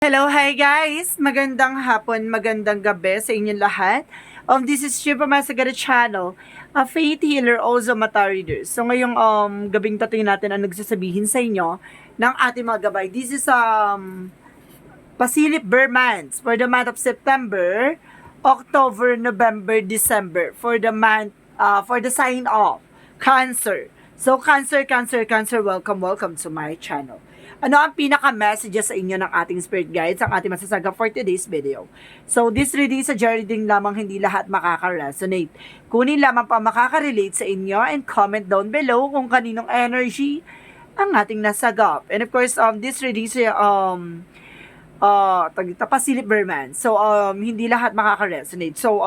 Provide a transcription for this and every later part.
Hello, hi guys! Magandang hapon, magandang gabi sa inyong lahat. This is Shiva Masagada Channel, a faith healer, also mata reader. So ngayong gabing tating natin ang nagsasabihin sa inyo ng ating mga gabay. This is Pasilip Burmans for the month of September, October, November, December for the month for the sign of Cancer. So Cancer, welcome to my channel. Ano ang pinaka-messages sa inyo ng ating spirit guides, ang ating masasaga for today's video? So, this reading sa reading lamang, hindi lahat makaka-resonate. Kunin lamang pa makaka-relate sa inyo and comment down below kung kaninong energy ang ating nasagap. And of course, this reading sa Pasilip Berman. So, hindi lahat makaka-resonate. So,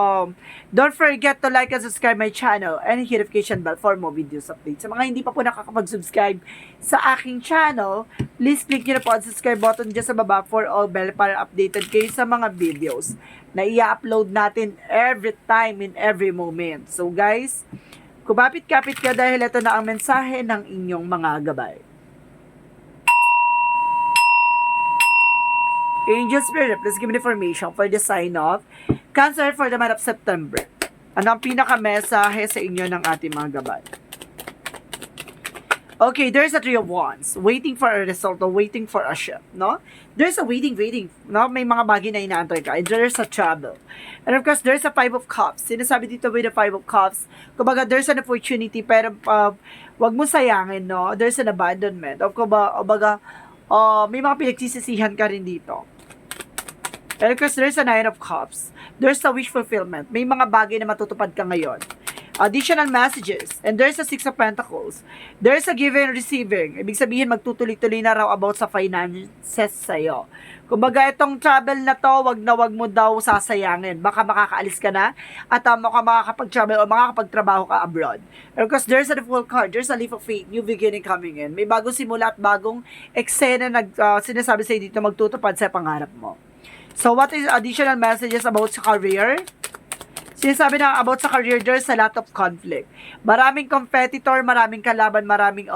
don't forget to like and subscribe my channel and hit notification bell for more videos updates. Sa mga hindi pa po nakakapag-subscribe sa aking channel, please click nyo na po ang subscribe button dyan sa baba for all bell para updated kayo sa mga videos na i-upload natin every time in every moment. So, guys, kumapit-kapit ka dahil ito na ang mensahe ng inyong mga gabay. Angel Spirit, please give me the information for the sign of Cancer for the month of September. Ano ang pinaka-mesahe sa inyo ng ating mga gabay? Okay, there's a Three of Wands. Waiting for a result or waiting for a shift, no? There's a waiting, no? May mga bagay na inaantay ka. And there's a trouble. And of course, there's a Five of Cups. Sinasabi dito with the Five of Cups, kumbaga, there's an opportunity, pero wag mo sayangin, no? There's an abandonment. O kumbaga, may mga pinagsisisihan ka rin dito. And of course, there's a Nine of Cups. There's a wish fulfillment. May mga bagay na matutupad ka ngayon. Additional messages. And there's a Six of Pentacles. There's a giving and receiving. Ibig sabihin, magtutuloy-tuloy na raw about sa finances sa'yo. Kumbaga, itong travel na to, wag mo daw sasayangin. Baka makakaalis ka na at ka makakapag-travel o makakapagtrabaho ka abroad. And of course, there's a full card. There's a leap of faith. New beginning coming in. May bagong simula at bagong eksena na sinasabi sa'yo dito magtutupad sa pangarap mo. So, what is additional messages about sa career? Sinasabi na about sa career, there's a lot of conflict. Maraming competitor, maraming kalaban, maraming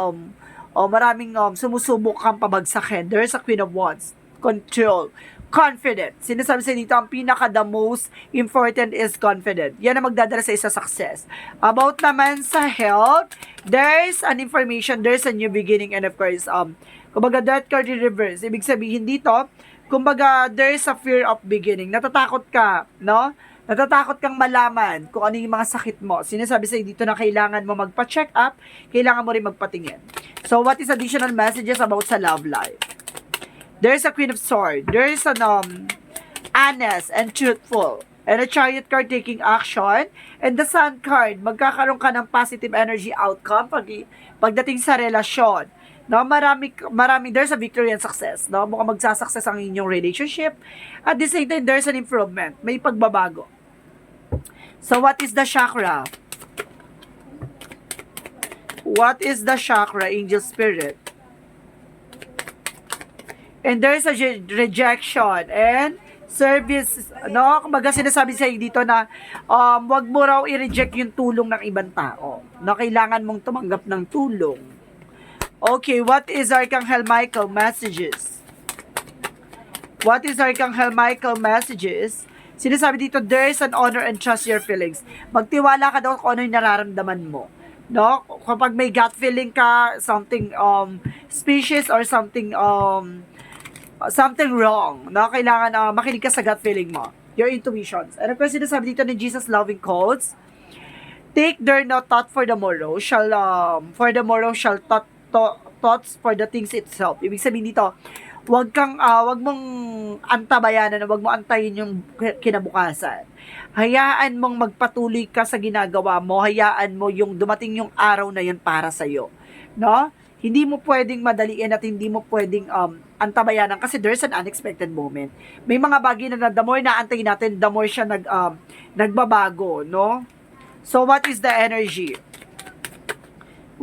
sumusubok kang pabagsakin. There's a Queen of Wands. Control. Confident. Sinasabi sa dito, ang the most important is confident. Yan ang magdadala sa isa success. About naman sa health, there's an information, there's a new beginning, and of course, kumbaga, Death card in reverse. Ibig sabihin dito, kumbaga, there is a fear of beginning. Natatakot ka, no? Natatakot kang malaman kung ano yung mga sakit mo. Sinasabi sa'yo dito na kailangan mo magpa-check up, kailangan mo rin magpatingin. So, what is additional messages about sa love life? There's a Queen of Swords. There's an honest and truthful. And a Chariot card taking action. And the Sun card, magkakaroon ka ng positive energy outcome pagdating sa relasyon. No, marami there's a victory and success, no? Mukhang magsasucess ang inyong relationship. At the same time, there's an improvement. May pagbabago. So, what is the chakra? What is the chakra, Angel Spirit? And there's a rejection and service, no? Kumbaga sinasabi sa'yo dito na wag mo raw i-reject yung tulong ng ibang tao. No, kailangan mong tumanggap ng tulong. Okay, what is Archangel Michael messages? What is Archangel Michael messages? Sinasabi dito, there is an honor and trust your feelings. Magtiwala ka daw kung ano yung nararamdaman mo. No? Kapag may gut feeling ka, something species or something wrong. No? Kailangan makinig ka sa gut feeling mo. Your intuitions. And of course, sinasabi dito ni Jesus loving quotes, take there no thought for the morrow shall thoughts for the things itself. Ibig sabihin dito, wag mong antabayanan, wag mo antayin yung kinabukasan. Hayaan mong magpatuloy ka sa ginagawa mo, hayaan mo yung dumating yung araw na yun para sa iyo. No? Hindi mo pwedeng madaliin at hindi mo pwedeng antabayanan kasi there's an unexpected moment. May mga bagay na the more naantayin natin, the more siya nagbabago, no? So what is the energy?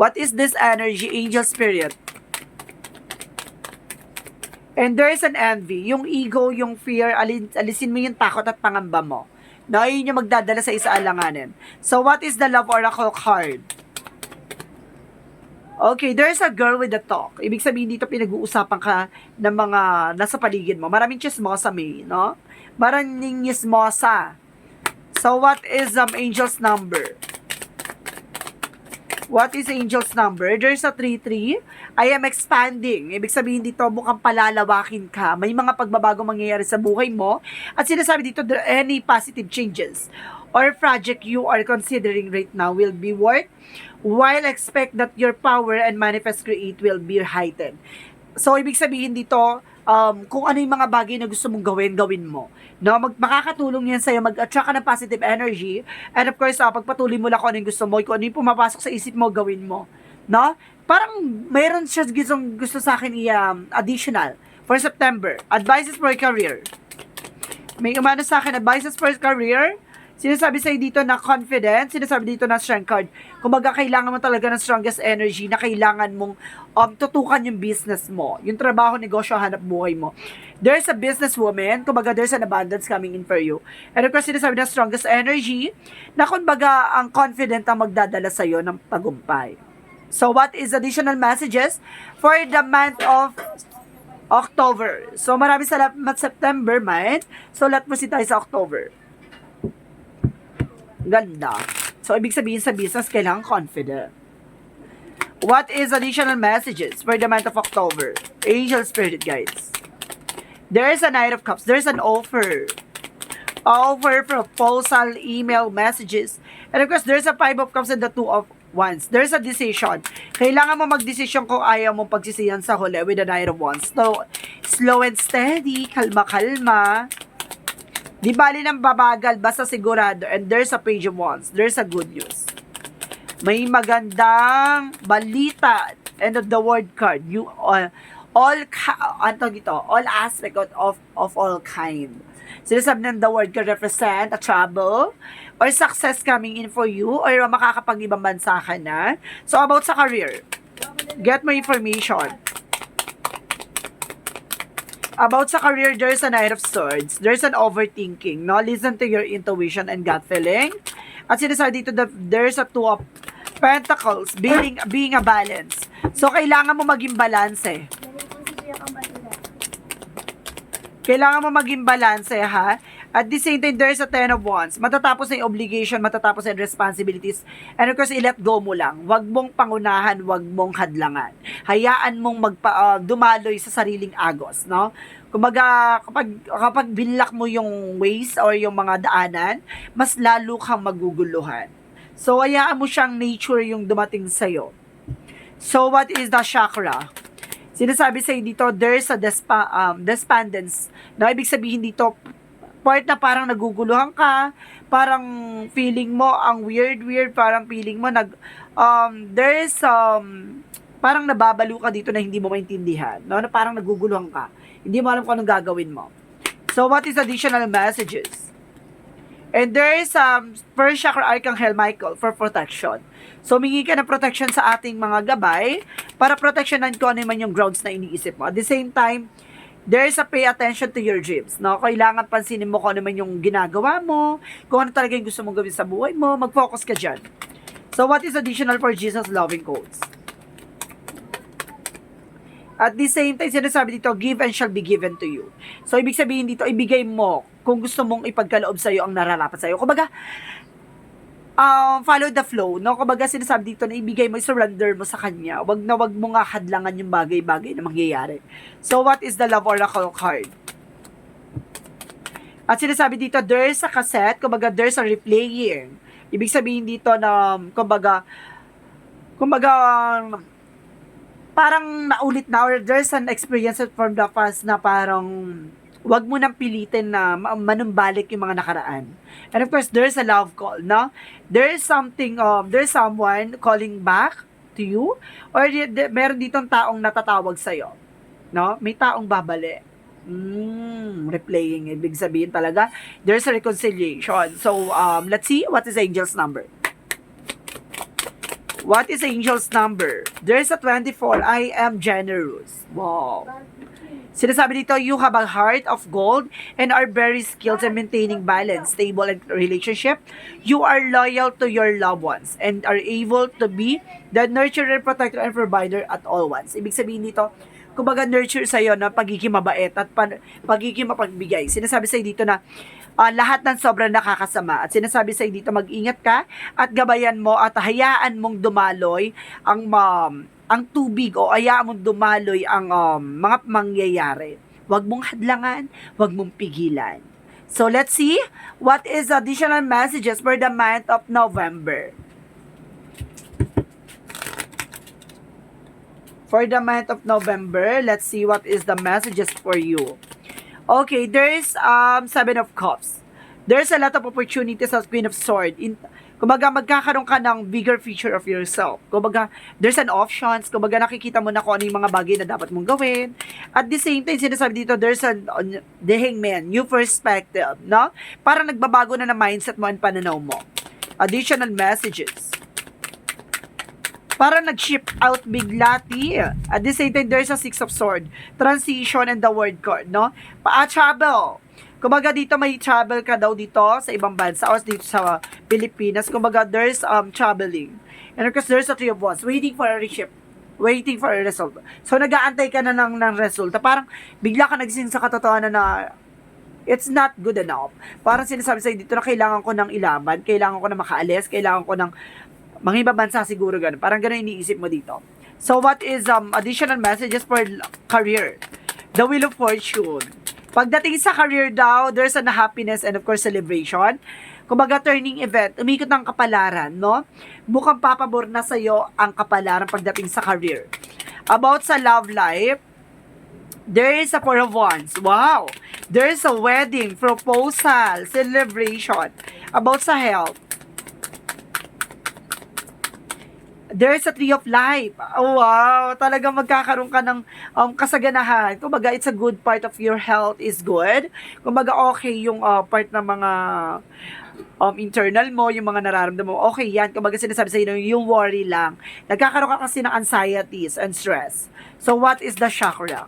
What is this energy, Angel Spirit? And there is an envy. Yung ego, yung fear, alisin mo yung takot at pangamba mo. Na yun yung magdadala sa isa alanganin. So, what is the Love Oracle card? Okay, there's a girl with a talk. Ibig sabihin dito pinag-uusapan ka ng mga nasa paligid mo. Maraming chismosa, May, no? Maraming chismosa. So, what is angel's number? What is angel's number? There's a 3-3. I am expanding. Ibig sabihin dito, mukhang palalawakin ka. May mga pagbabago mangyayari sa buhay mo. At sinasabi dito, any positive changes or project you are considering right now will be worth while expect that your power and manifest create will be heightened. So, ibig sabihin dito, kung ano yung mga bagay na gusto mong gawin, gawin mo. No? Makakatulong yan sa'yo, mag-attract ka ng positive energy. And of course, pagpatuloy mo lang kung ano yung gusto mo, kung ano yung pumapasok sa isip mo, gawin mo. No? Parang mayroon siya gusto sa akin additional for September. Advices for career. May umano sa akin, advices for career. Sinasabi sa'yo dito na confident, sinasabi dito na strength card. Kumbaga, kailangan mo talaga ng strongest energy na kailangan mong tutukan yung business mo, yung trabaho, negosyo, hanap buhay mo. There's a businesswoman, kumbaga there's an abundance coming in for you. And of course, sinasabi na strongest energy, na kumbaga ang confident ang magdadala sa'yo ng tagumpay. So, what is additional messages for the month of October? So, marami salamat September, month. So, let mo si tayo sa October. Ganda. So, ibig sabihin sa business, kailangan confident. What is additional messages for the month of October? Angel Spirit Guides. There is a Knight of Cups. There's an offer. Offer, proposal, email, messages. And of course, there's a Five of Cups and the Two of Wands. There's a decision. Kailangan mo mag-decision kung ayaw mong pagsisiyan sa huli with the Knight of Wands. So, slow and steady, kalma-kalma. Di bali ng babagal, basta sigurado. And there's a Page of Wands. There's a good news. May magandang balita. And the word card. You all aspect of all kind. Sinasabi ng the word card represent a trouble or success coming in for you or makakapag-ibang bansa ka na. So about sa career, get more information. About sa career, there's a Knight of Swords. There's an overthinking. No? Listen to your intuition and gut feeling. At sinasabi dito, there's a Two of Pentacles, being a balance. So, kailangan mo maging balance eh. Kailangan mo maging balance eh, ha? At the same time, there's a Ten of Wands. Matatapos na yung obligation, matatapos na yung responsibilities. And of course, i-let go mo lang. Huwag mong pangunahan, huwag mong hadlangan. Hayaan mong dumaloy sa sariling agos, no? Kumbaga, kapag binlock mo yung ways or yung mga daanan, mas lalo kang maguguluhan. So, hayaan mo siyang nature yung dumating sa'yo. So, what is the chakra? Sinasabi sa'yo dito, there's a despondence. No? Ibig sabihin dito, part na parang naguguluhan ka, parang feeling mo ang weird, parang feeling mo there's parang nababalo ka dito na hindi mo maintindihan, no? Na parang naguguluhan ka. Hindi mo alam kung anong gagawin mo. So, what is additional messages? And there is first chakra Archangel Michael for protection. So, humingi ka ng protection sa ating mga gabay para protectionan ko ano man yung grounds na iniisip mo. At the same time, there is a pay attention to your dreams. No? Kailangan pansinin mo kung ano man yung ginagawa mo, kung ano talaga yung gusto mong gawin sa buhay mo, mag-focus ka dyan. So, what is additional for Jesus loving codes? At the same time, sinasabi dito, give and shall be given to you. So, ibig sabihin dito, ibigay mo kung gusto mong ipagkaloob sa'yo ang nararapat sa'yo. Kumbaga, follow the flow, no? Kumbaga, sinasabi dito na ibigay mo, surrender mo sa kanya. Wag mo nga hadlangan yung bagay-bagay na mangyayari. So, what is the Love Oracle card? At sinasabi dito, there's a cassette, kumbaga, there's a replaying. Ibig sabihin dito na, kumbaga, parang naulit na, or there's an experience from the past na parang, wag mo nang pilitin na manumbalik yung mga nakaraan. And of course, there's a love call, no? There's someone calling back to you, or meron ditong taong natatawag sa'yo, no? May taong babalik. Replaying, ibig sabihin talaga, there's a reconciliation. So, let's see, what is Angel's number? What is Angel's number? There's a 24, I am generous. Wow. Sinasabi dito, you have a heart of gold and are very skilled in maintaining balance, stable and relationship. You are loyal to your loved ones and are able to be the nurturer, protector, and provider at all once. Ibig sabihin dito, kumbaga nurture sa'yo na pagiging mabait at pagiging mapagbigay. Sinasabi sa'yo dito na lahat ng sobrang nakakasama. At sinasabi sa'yo dito, mag-ingat ka at gabayan mo at hayaan mong dumaloy ang tubig o hayaan mong dumaloy ang mga mangyayari. Huwag mong hadlangan, huwag mong pigilan. So let's see what is additional messages for the month of November. For the month of November, let's see what is the messages for you. Okay, there is Seven of Cups. There's a lot of opportunities as Queen of Swords. Kumbaga, magkakaroon ka ng bigger future of yourself. Kumbaga, there's an options. Kumbaga, nakikita mo na kung ano yung mga bagay na dapat mong gawin. At the same time, sinasabi dito, there's the Hangman, new perspective, no? Parang nagbabago na mindset mo and pananaw mo. Additional messages. Parang nag-ship out bigla, At the same time, there's a Six of Swords. Transition and the word card, no? Travel. Kumbaga dito may travel ka daw dito sa ibang bansa o dito sa Pilipinas. Kumbaga there's traveling. And of course, there's a Three of Wands. Waiting for a ship. Waiting for a result. So nag-aantay ka na ng resulta. Parang bigla ka nagising sa katotohanan na it's not good enough. Parang sinasabi sa'yo dito na kailangan ko ng ilaban, kailangan ko na makaalis, kailangan ko ng mga ibang bansa siguro ganun. Parang ganun iniisip mo dito. So what is additional messages for career? The Wheel of Fortune. Pagdating sa career daw, there's a happiness and of course celebration. Kumbaga turning event, umikot ng kapalaran, no? Mukhang papabor na sa'yo ang kapalaran pagdating sa career. About sa love life, there is a Four of Wands. Wow! There is a wedding, proposal, celebration. About sa health, there's a Tree of Life. Oh, wow! Talagang magkakaroon ka ng kasaganahan. Kumbaga, it's a good part of your health is good. Kumbaga, okay yung part ng mga internal mo, yung mga nararamdaman mo. Okay yan. Kumbaga, sinasabi sa'yo yung worry lang. Nagkakaroon ka kasi ng anxieties and stress. So, what is the chakra?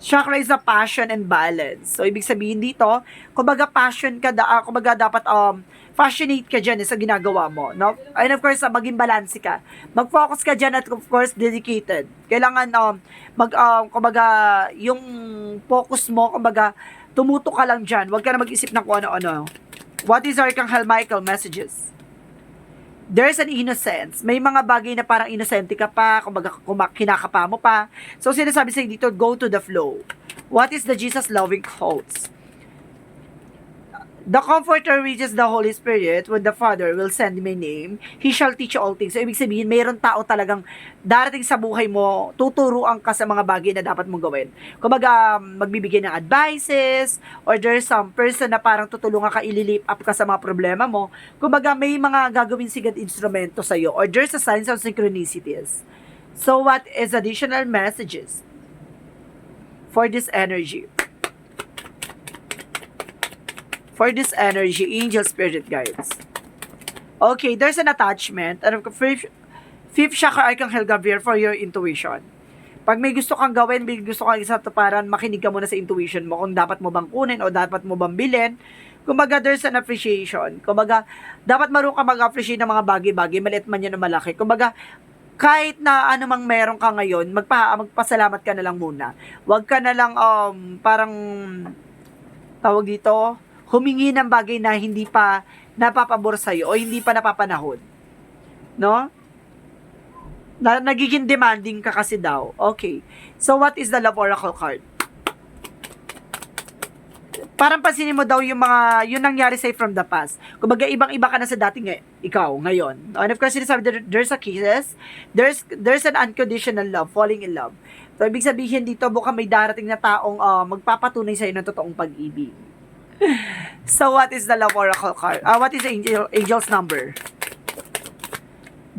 Chakra is a passion and balance. So, ibig sabihin dito, kumbaga passion ka, kumbaga dapat passionate ka dyan sa ginagawa mo, no? And of course, maging balance ka. Mag-focus ka dyan at of course, dedicated. Kailangan, kumbaga, yung focus mo, kumbaga, tumuto ka lang dyan. Huwag ka na mag-isip ng kung ano-ano. What is Archangel Michael messages? There's an innocence. May mga bagay na parang innocente ka pa, kumbaga, kinakapa mo pa. So, sinasabi sa'yo dito, go to the flow. What is the Jesus loving quotes? The Comforter reaches the Holy Spirit when the Father will send my name. He shall teach you all things. So, ibig sabihin, mayroon tao talagang darating sa buhay mo, tuturuan ka sa mga bagay na dapat mong gawin. Kumbaga, magbibigay ng advices, or there's some person na parang tutulungan ka, ililip up ka sa mga problema mo. Kumbaga, may mga gagawin sigad instrumento sa'yo, or there's a signs of synchronicities. So, what is additional messages for this energy? For this energy, angel spirit guides. Okay, there's an attachment. And fifth chakra, Archangel Gabriel for your intuition. Pag may gusto kang gawin, may gusto kang isatuparan, makinig ka muna sa intuition mo kung dapat mo bang kunin o dapat mo bang bilhin. Kumbaga, there's an appreciation. Kumbaga, dapat marunong ka mag-appreciate ng mga bagay-bagay, maliit man yan o malaki. Kumbaga, kahit na ano mang meron ka ngayon, magpasalamat ka na lang muna. Huwag ka na lang, parang, tawag dito, humingi ng bagay na hindi pa napapabor sa'yo o hindi pa napapanahon. No? Nagiging demanding ka kasi daw. Okay. So, what is the Love Oracle card? Parang pansinin mo daw yung nangyari sa'yo from the past. Kumbaga, ibang-iba ka na sa dating ikaw, ngayon. And of course, sinasabi, there's a kisses, there's an unconditional love, falling in love. So, ibig sabihin dito, baka may darating na taong magpapatunay sa'yo ng totoong pag-ibig. So, what is the Love Oracle card? What is the angel's number?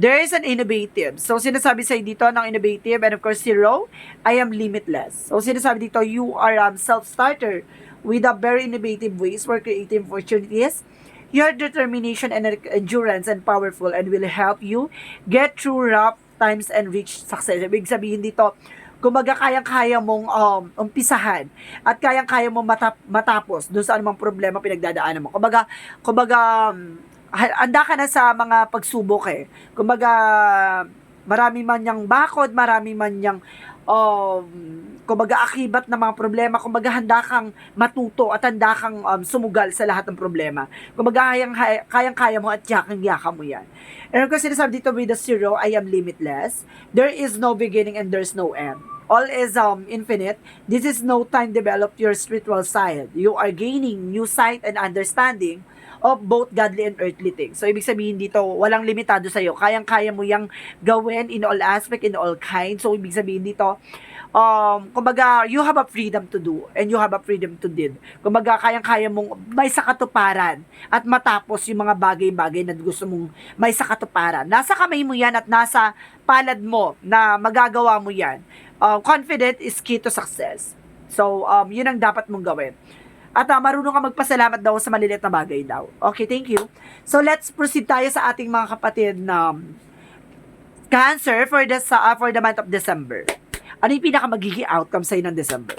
There is an innovative. So, sinasabi sa'yo dito ng innovative, and of course, 0, I am limitless. So, sinasabi dito, you are self-starter with a very innovative ways for creating opportunities. Your determination and endurance and powerful and will help you get through rough times and reach success. Ibig sabihin dito, Kumbaga, kayang-kaya mong umpisahan at kayang-kaya mong matapos doon sa anumang problema pinagdadaanan mo. Kumbaga, handa ka na sa mga pagsubok eh. Kumbaga, marami man niyang bakod, marami man niyang um, kumbaga akibat ng mga problema, kumbaga handa kang matuto at handa kang sumugal sa lahat ng problema. Kumbaga kayang-kaya mo at yakang-yaka mo yan. And kung sinasabi dito with the zero, I am limitless. There is no beginning and there's no end. All is infinite. This is no time develop your spiritual side. You are gaining new sight and understanding of both godly and earthly things. So, ibig sabihin dito, walang limitado sa'yo. Kayang-kaya mo yang gawin in all aspect, in all kinds. So, ibig sabihin dito, kumbaga, you have a freedom to do and you have a freedom to did. Kumbaga, kayang-kaya mong may sakatuparan at matapos yung mga bagay-bagay na gusto mong may sakatuparan. Nasa kamay mo yan at nasa palad mo na magagawa mo yan. Confident is key to success. So, yun ang dapat mong gawin. At marunong ka magpasalamat daw sa maliliit na bagay daw. Okay, thank you. So, let's proceed tayo sa ating mga kapatid na Cancer for the month of December. Ano yung pinaka magiging outcome sa'yo ng December?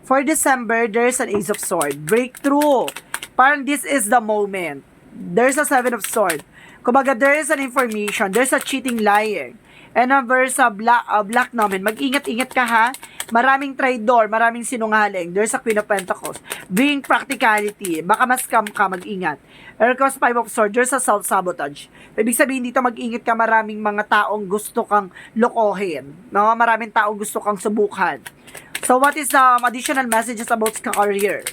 For December, there's an Ace of Swords. Breakthrough. Parang this is the moment. There's a Seven of Swords. Kumbaga, there is an information. There's a cheating, lying. And there's a black naman. Mag-ingat-ingat ka ha. Maraming traidor, maraming sinungaling. There's a Queen of Pentacles. Being practicality. Baka mas-scam ka, mag-ingat. And of course, Five of Swords, there's a self-sabotage. Ibig sabihin dito, mag-ingat ka, maraming mga taong gusto kang lokohin. No? Maraming taong gusto kang subukan. So, what is the additional messages about career?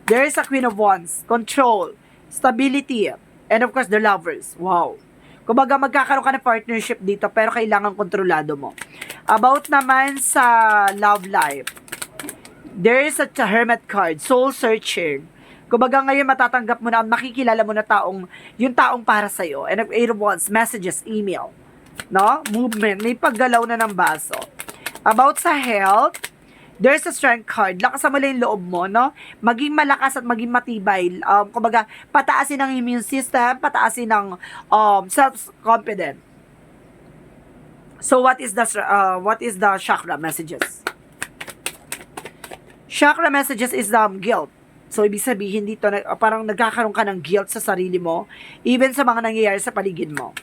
There is a Queen of Wands. Control. Stability. And of course, the lovers. Wow. Kumbaga, magkakaroon ka ng partnership dito, pero kailangan kontrolado mo. About naman sa love life, there is a Hermit card, soul searching. Kumbaga, ngayon matatanggap mo na, makikilala mo na yung taong para sa'yo. And Eight of Wands, messages, email, no? Movement, may paggalaw na ng baso. About sa health, there's a strength card. Lakasan mo lang yung loob mo, no? Maging malakas at maging matibay. Kumbaga, pataasin ang immune system, pataasin ang self-confidence. So, what is the chakra messages? Chakra messages is guilt. So, ibig sabihin dito, parang nagkakaroon ka ng guilt sa sarili mo, even sa mga nangyayari sa paligid mo.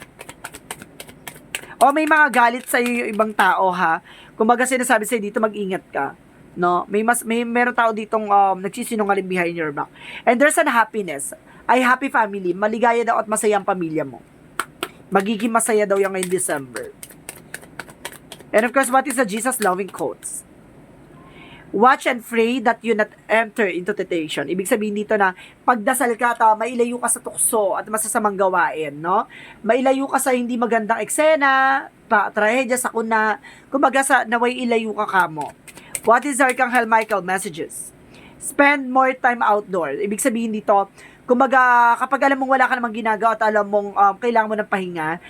O may mga galit sa iyo yung ibang tao ha. Kumbaga sinasabi sa'yo dito, mag-ingat ka. No? May meron tao ditong nagsisinungaling behind your back. And there's an happiness. Ay happy family. Maligaya daw at masaya ang pamilya mo. Magiging masaya daw yan ngayong December. And of course, what is the Jesus loving quotes? Watch and pray that you not enter into temptation. Ibig sabihin dito na pagdasal ka at mailayo ka sa tukso at masasamang gawain, no? Mailayo ka sa hindi magandang eksena, trahedya, sakuna, kumbaga sa naway ilayo ka kamo. What is Archangel Michael messages? Spend more time outdoor. Ibig sabihin dito, kumbaga kapag alam mong wala ka namang ginagawa at alam mong kailangan mo ng pahinga,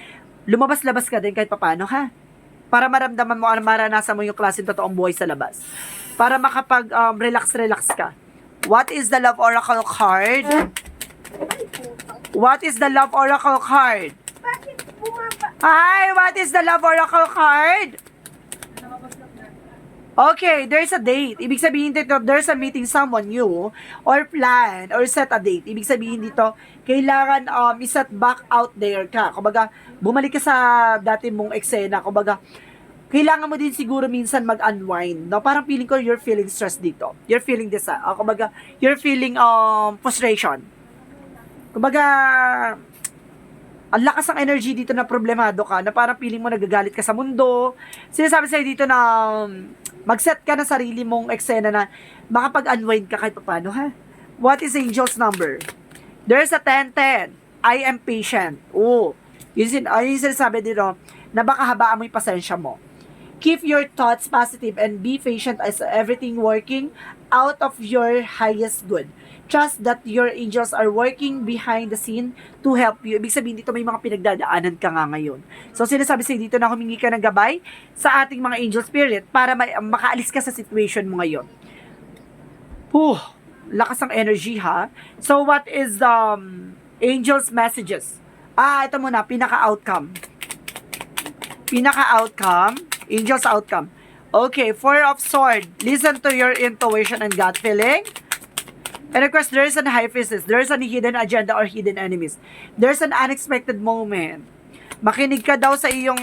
lumabas-labas ka din kahit papano ha. Para maramdaman mo, maranasan mo yung klase ng totoong buhay sa labas. Para makapag relax ka. What is the Love Oracle card? What is the Love Oracle card? Hi, what is the Love Oracle card? Okay, there's a date. Ibig sabihin dito, there's a meeting someone new or plan or set a date. Ibig sabihin dito, kailangan iset back out there ka. Kumbaga, bumalik ka sa dati mong eksena. Kumbaga, kailangan mo din siguro minsan mag-unwind. No? Parang feeling ko you're feeling stress dito. You're feeling this, kumbaga, you're feeling frustration. Kumbaga, ang lakas ng energy dito na problemado ka, na parang feeling mo nagagalit ka sa mundo. Sinasabi sa'yo dito na mag-set ka na sarili mong eksena na makapag-unwind ka kahit paano, ha? What is angel's number? There's a 10-10. I am patient. Oh, yun sinasabi dito na baka habaan mo yung pasensya mo. Keep your thoughts positive and be patient as everything working out of your highest good. Trust that your angels are working behind the scene to help you. Ibig sabihin dito may mga pinagdadaanan ka nga ngayon. So sinasabi sa'yo dito na humingi ka ng gabay sa ating mga angel spirit para makaalis ka sa situation mo ngayon. Lakas ng energy ha. So what is the angels messages Ito muna, pinaka-outcome. Pinaka-outcome, Angel's outcome. Okay, Four of Swords. Listen to your intuition and gut feeling. And of course, there's an high priestess. There's an hidden agenda or hidden enemies. There's an unexpected moment. Makinig ka daw sa iyong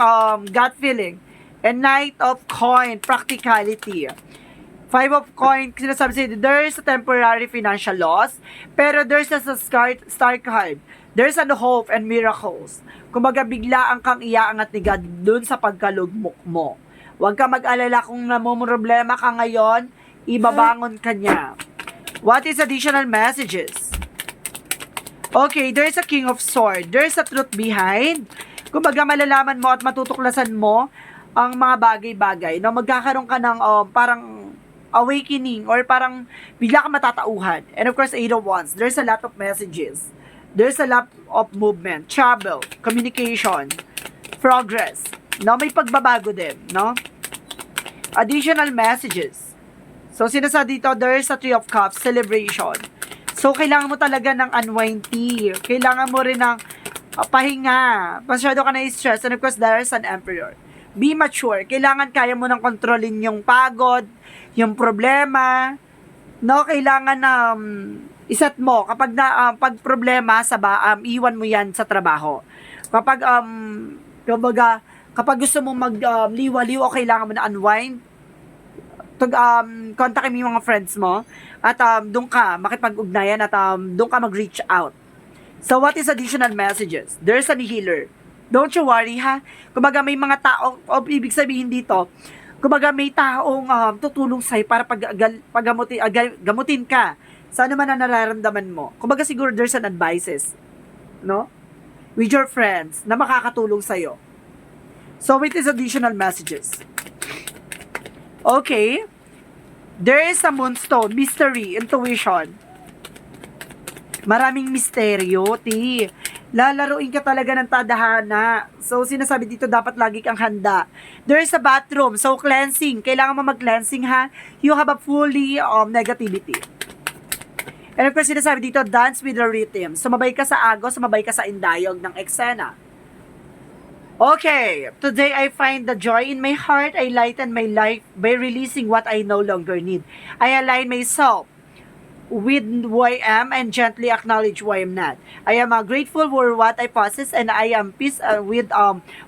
gut feeling. And Knight of Coin, practicality. Five of Coin, sinasabi sa'yo, there's a temporary financial loss, pero there's a star card. There's a hope and miracles. Kumbaga, biglaan kang iaangat ni God dun sa pagkalugmok mo. Huwag ka mag-alala kung namumroblema ka ngayon, ibabangon ka niya. What is additional messages? Okay, there's a King of Swords. There's a truth behind. Kumbaga, malalaman mo at matutuklasan mo ang mga bagay-bagay. No? Magkakaroon ka ng parang awakening or parang bigla ka matatauhan. And of course, Eight of Wands. There's a lot of messages. There's a lot of movement, travel, communication, progress. No? May pagbabago din. No? Additional messages. So, sinasabi dito, there's a Three of Cups, celebration. So, kailangan mo talaga ng unwind tea. Kailangan mo rin ng pahinga. Masyado ka na-stress. And of course, there's an Emperor. Be mature. Kailangan kaya mo nang kontrolin yung pagod, yung problema. No, kailangan iset mo. Kapag pag problema, iwan mo yan sa trabaho. Kapag, kapag gusto mo liwa-liw o kailangan mo na unwind, kontakin mo yung mga friends mo at doon ka makipag-ugnayan at doon ka mag-reach out. So, what is additional messages? There's a healer. Don't you worry, ha? Kumbaga, may mga tao, ibig sabihin dito, kumbaga, may taong tutulong sa'yo para gamutin ka sa ano man na nararamdaman mo. Kumbaga, siguro there's an advices, no? With your friends na makakatulong sa'yo. So, it is additional messages. Okay. There is a moonstone, mystery, intuition. Maraming misteryo, ti. Lalaruin ka talaga ng tadhana. So, sinasabi dito, dapat lagi kang handa. There is a bathroom, so cleansing. Kailangan mo mag-cleansing, ha? You have a fully negativity. And of course, sinasabi dito, dance with the rhythm. Sumabay ka sa agos, sumabay ka sa indayog ng eksena. Okay, today I find the joy in my heart. I lighten my life by releasing what I no longer need. I align myself with who I am and gently acknowledge who I am not. I am grateful for what I possess and I am peace with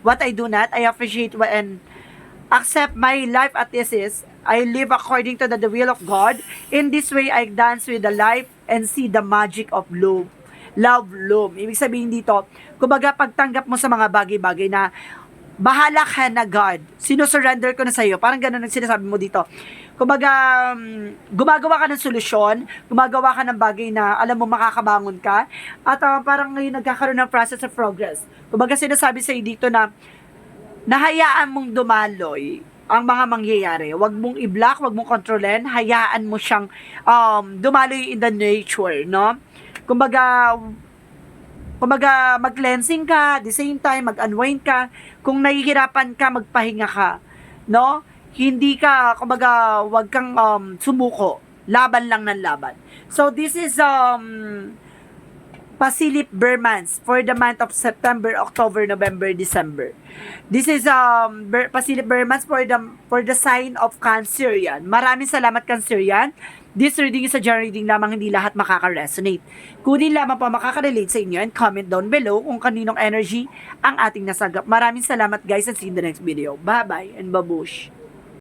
what I do not. I appreciate and accept my life as it is. I live according to the will of God. In this way, I dance with the life and see the magic of love. Love, loom. Ibig sabihin dito, kumbaga pagtanggap mo sa mga bagay-bagay na bahala ka na God, sinusurrender ko na sa iyo. Parang ganun ang sinasabi mo dito. Kumbaga, gumagawa ka ng solusyon, gumagawa ka ng bagay na alam mo makakabangon ka, at parang ngayon nagkakaroon ng process of progress. Kumbaga sinasabi sa iyo dito na nahayaan mong dumaloy ang mga mangyayari. Huwag mong i-block, huwag mong kontrolin, hayaan mo siyang dumaloy in the nature, no? Kumbaga mag-cleansing ka, at the same time, mag-unwind ka. Kung nahihirapan ka, magpahinga ka. No? Hindi ka, kumbaga, wag kang sumuko. Laban lang ng laban. So, this is Pasilip Bermans for the month of September, October, November, December. This is Pasilip Bermans for the sign of Cancer yan. Maraming salamat, Cancer yan. This reading is a general reading lamang, hindi lahat makaka-resonate. Kunin lamang pa makaka-relate sa inyo and comment down below kung kaninong energy ang ating nasagap. Maraming salamat guys and see you in the next video. Bye-bye and babush!